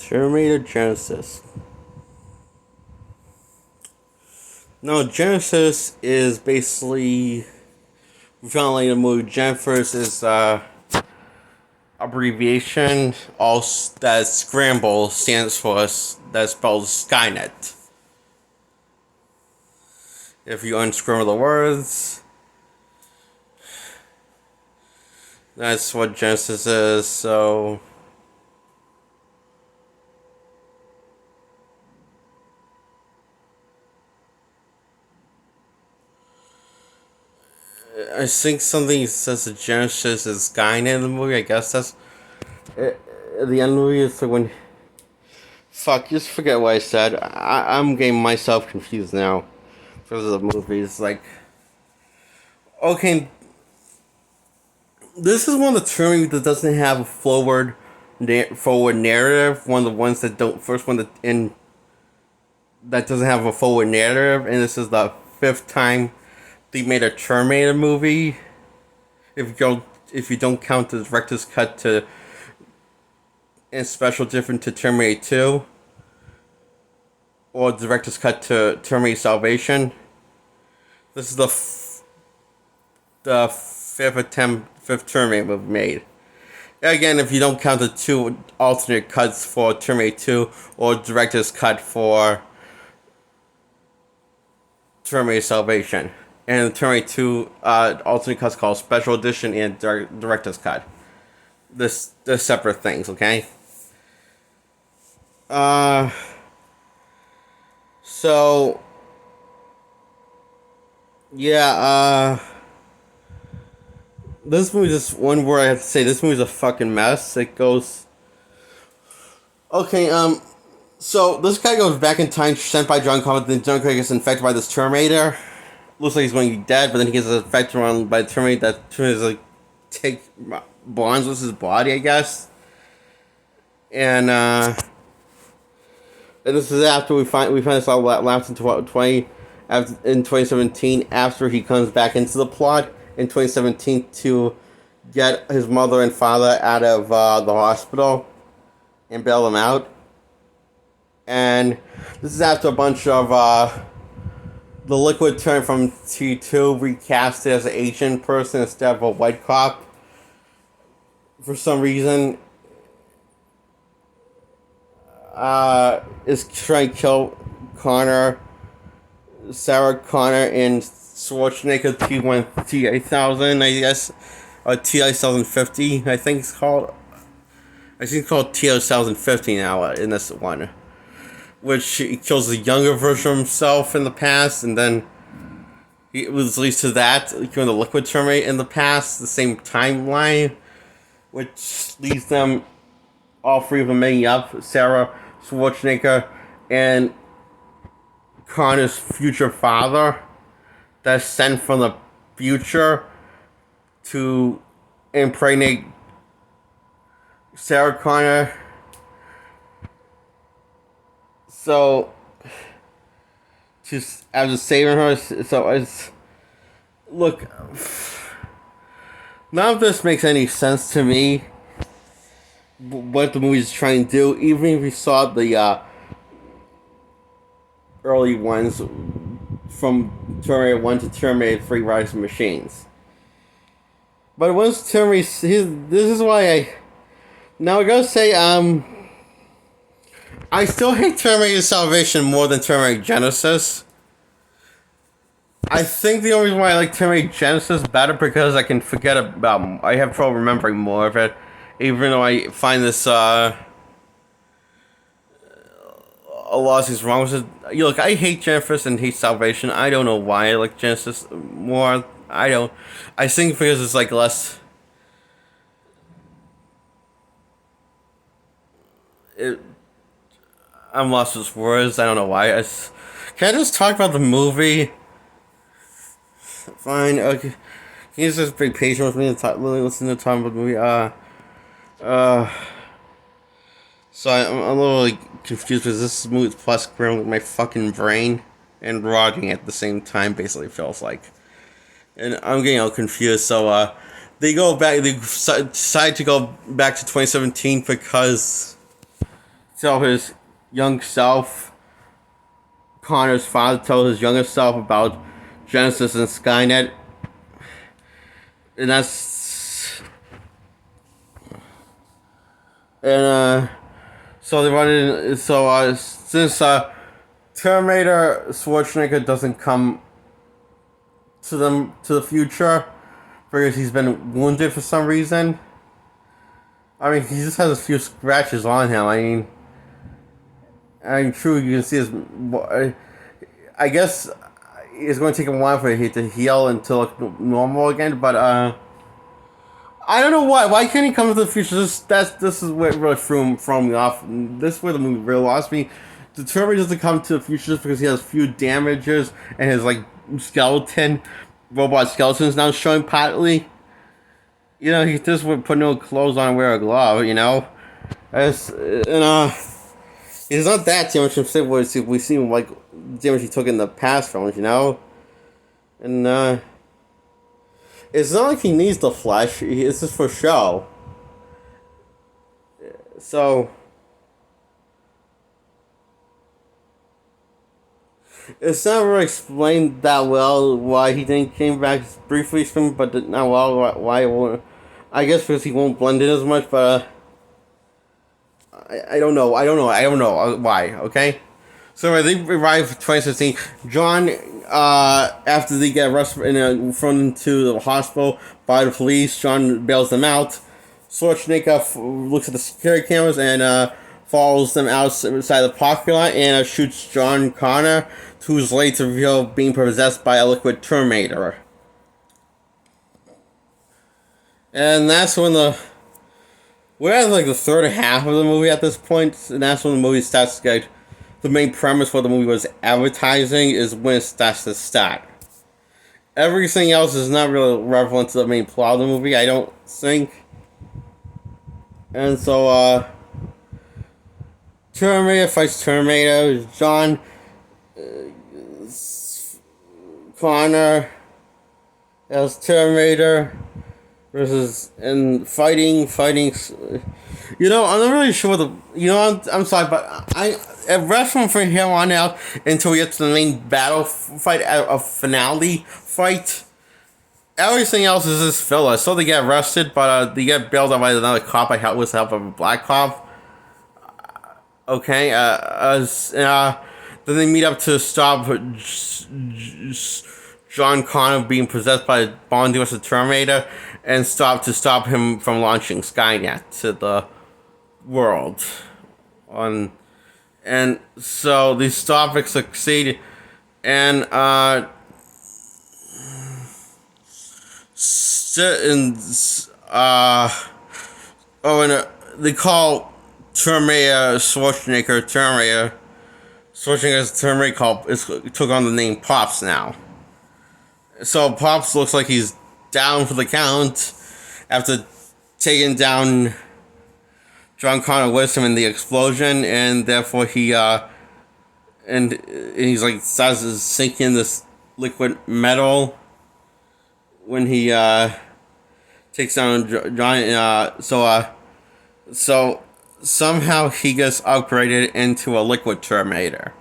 Terminator Genisys. No, Genisys is basically finally the movie. Genisys is abbreviation. All that scramble stands for that spells Skynet. If you unscramble the words, that's what Genisys is. So. I think something says the Genisys is Skynet in the movie. I guess that's at the end of the movie. It's like when fuck, just forget what I said. I'm getting myself confused now because of the movie. It's like, okay, this is one of the Terminators that doesn't have a forward narrative. One of the ones that don't first one that doesn't have a forward narrative, and this is the fifth time they made a Terminator movie. If you don't count the director's cut to and special different to Terminator 2, or the director's cut to Terminator Salvation, this is the fifth Terminator movie made. Again, if you don't count the two alternate cuts for Terminator 2 or director's cut for Terminator Salvation. And the Terminator 2 alternate cuts called Special Edition and Director's Cut. They're separate things, okay? So, yeah, this movie is one word I have to say. This movie's a fucking mess. It goes... Okay, so this guy goes back in time, sent by John Connor, then John Connor gets infected by this Terminator. Looks like he's going to be dead, but then he gets infected by the Terminator. That Terminator's like bonds with his body, I guess. And this is after we find this out lapsed in 2017, after he comes back into the plot in 2017 to get his mother and father out of the hospital and bail them out. And this is after a bunch of the Liquid turned from T2 recast as an Asian person instead of a white cop. For some reason, is trying to kill Sarah Connor, and Schwarzenegger T8000, I guess, or T8050, I think it's called. I think it's called T8050 now in this one, which he kills the younger version of himself in the past, and then he was released to that, killing the Liquid Terminator in the past, the same timeline, which leaves them, all three of them making up, Sarah, Schwarzenegger, and Connor's future father, that's sent from the future to impregnate Sarah Connor. So, just after saving her, so it's... Look, none of this makes any sense to me, what the movie's trying to do, even if you saw the early ones from Terminator 1 to Terminator 3 Rise of Machines. But once Terminator... This is why I... Now I gotta say, I still hate Terminator Salvation more than Terminator Genisys. I think the only reason why I like Terminator Genisys better because I can forget about... I have trouble remembering more of it. Even though I find this, a lot of things wrong with it. Look, I hate Genisys and hate Salvation. I don't know why I like Genisys more. I think because it's like less... I'm lost with words. I don't know why. Can I just talk about the movie? Fine. Okay. Can you just be patient with me and listen to talk about the movie? So I'm a little confused because this movie is plus scrambling my fucking brain and rotting at the same time. Basically, feels like, and I'm getting all confused. So they go back. They decide to go back to 2017 because tell his young self, Connor's father, tell his younger self about Genisys and Skynet, and that's and so they run in. So since Terminator Schwarzenegger doesn't come to the future because he's been wounded for some reason. I mean, he just has a few scratches on him. I mean, true, you can see his. I guess it's going to take a while for it to heal until look normal again. But I don't know why. Why can't he come to the future? This is what really threw me off. This is where the movie really lost me. The Terminator doesn't come to the future just because he has few damages and his like robot skeletons now showing partly. You know, he just would put no clothes on and wear a glove. You know, he's not that damage himself. We've seen like damage he took in the past films. You know, and it's not like he needs the flesh. It's just for show. So it's not really explained that well why he didn't came back briefly from, but not well why it won't. I guess because he won't blend in as much, but I don't know. I don't know why. Okay. So they arrive 2016. John, after they get arrested and thrown into the hospital by the police, John bails them out. Schwarzenegger looks at the security cameras and follows them outside the parking lot and shoots John Connor, who's later revealed being possessed by a liquid Terminator. And that's when we're at like the third half of the movie at this point, and that's when the movie starts to get. The main premise for the movie was advertising is when it starts to start. Everything else is not really relevant to the main plot of the movie, I don't think. And so, Terminator fights Terminator. John Connor as Terminator versus and fighting. You know, I'm not really sure I'm sorry, but wrestling from here on out until we get to the main battle fight, a finale fight. Everything else is just filler. So they get arrested, but they get bailed out by another cop. With the help of a black cop. Okay, then they meet up to stop John Connor being possessed by Bond vs. Terminator and stop him from launching Skynet to the world. And so they stop and succeed, and they call Terminator Schwarzenegger Terminator. Schwarzenegger's Terminator took on the name Pops now. So Pops looks like he's down for the count after taking down John Connor with him in the explosion, and therefore he's like starts to sink in this liquid metal when he takes down John. So somehow he gets upgraded into a liquid Terminator.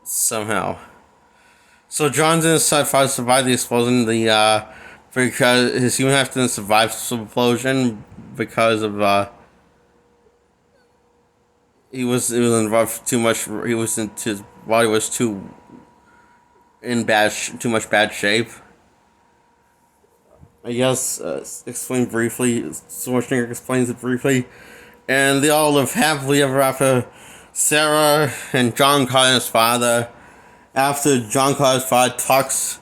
Somehow. So John didn't survive the explosion. Because his human half didn't survive the explosion because of he was involved too much. His body was too much bad shape. I guess explain briefly. Schwarzenegger explains it briefly, and they all live happily ever after. Sarah and John Connor's father. After John Connor's father talks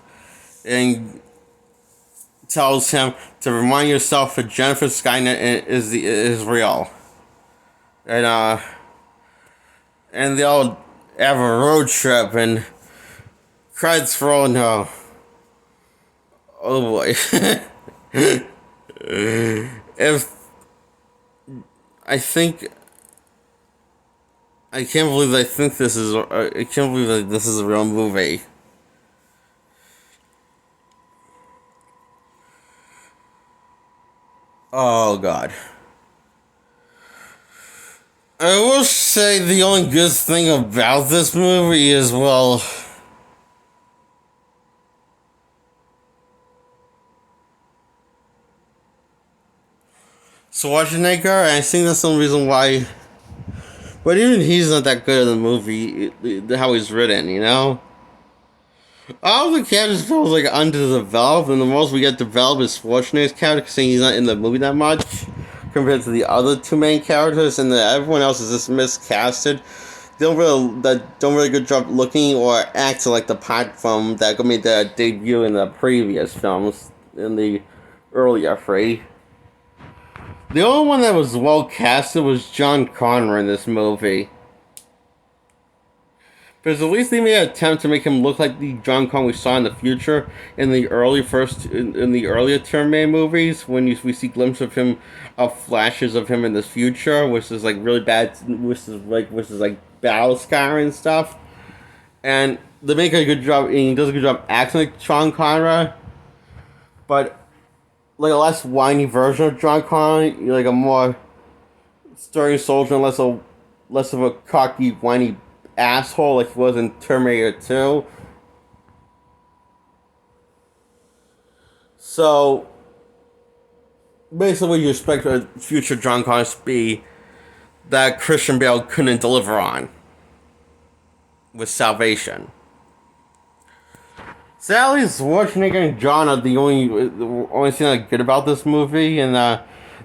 and tells him to remind yourself that Jennifer Skynet is real, and they all have a road trip and credits for all no. Oh boy. If I think. I can't believe that this is a real movie. Oh god. I will say the only good thing about this movie is, well, Schwarzenegger, and I think that's the only reason why. But even he's not that good in the movie, how he's written, you know? All the characters feel like underdeveloped, and the most we get developed is Schwarzenegger's character, because he's not in the movie that much, compared to the other two main characters, and everyone else is just miscasted. That don't really good job looking or acting like the part from that made their debut in the previous films, in the earlier three. The only one that was well casted was John Connor in this movie. Because at least they made an attempt to make him look like the John Connor we saw in the future in the in the earlier Terminator movies, when we see glimpses of him, flashes of him in the future, which is like really bad, which is like battle scar and stuff. And they make a good job, and he does a good job acting like John Connor, but like a less whiny version of John Connor, like a more sturdy soldier, less of a cocky, whiny asshole like he was in Terminator 2. So basically, you expect a future John Connor to be that Christian Bale couldn't deliver on with Salvation. Sadly, Schwarzenegger and John are the only thing that's good about this movie, and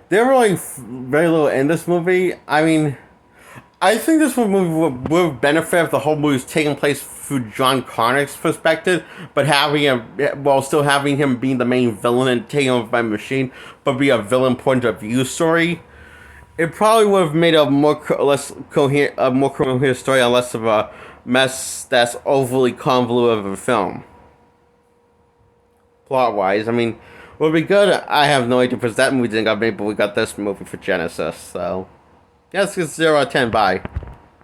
they're really very little in this movie. I mean, I think this movie would benefit if the whole movie was taking place through John Connor's perspective, but having while still having him being the main villain and taken over by a machine, but be a villain point of view story. It probably would have made a more coherent story, and less of a mess that's overly convoluted of a film. Plot wise, I mean, would be good. I have no idea because that movie didn't got made, but we got this movie for Genisys. So, yes, it's 0 out of 10. Bye.